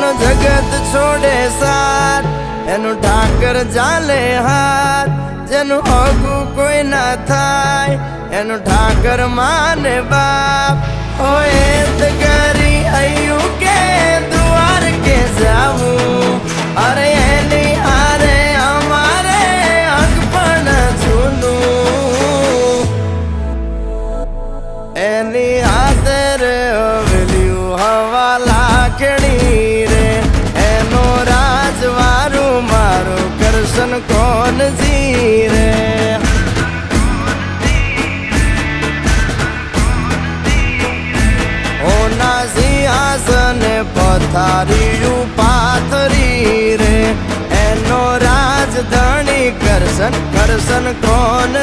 જેનો જગત છોડે સાથ એનું ઠાકર ચાલે હાથ, જેનું હગું કોઈ ના થાય એનું ઠાકર માને બાપ. હોય તો કરી આયું કે દ્વાર કે જાવું, અરે એની હારે અમારે હક પણ છૂનું. એની હાથે રે હવેલ્યું હવા લાખણી રે, એનો રાજવારું મારું કરશન કોણ જી રે. ઓના સિંહાસને પથારીયું પાથરી રે, એનો રાજધણી કરશન કરશન કોણ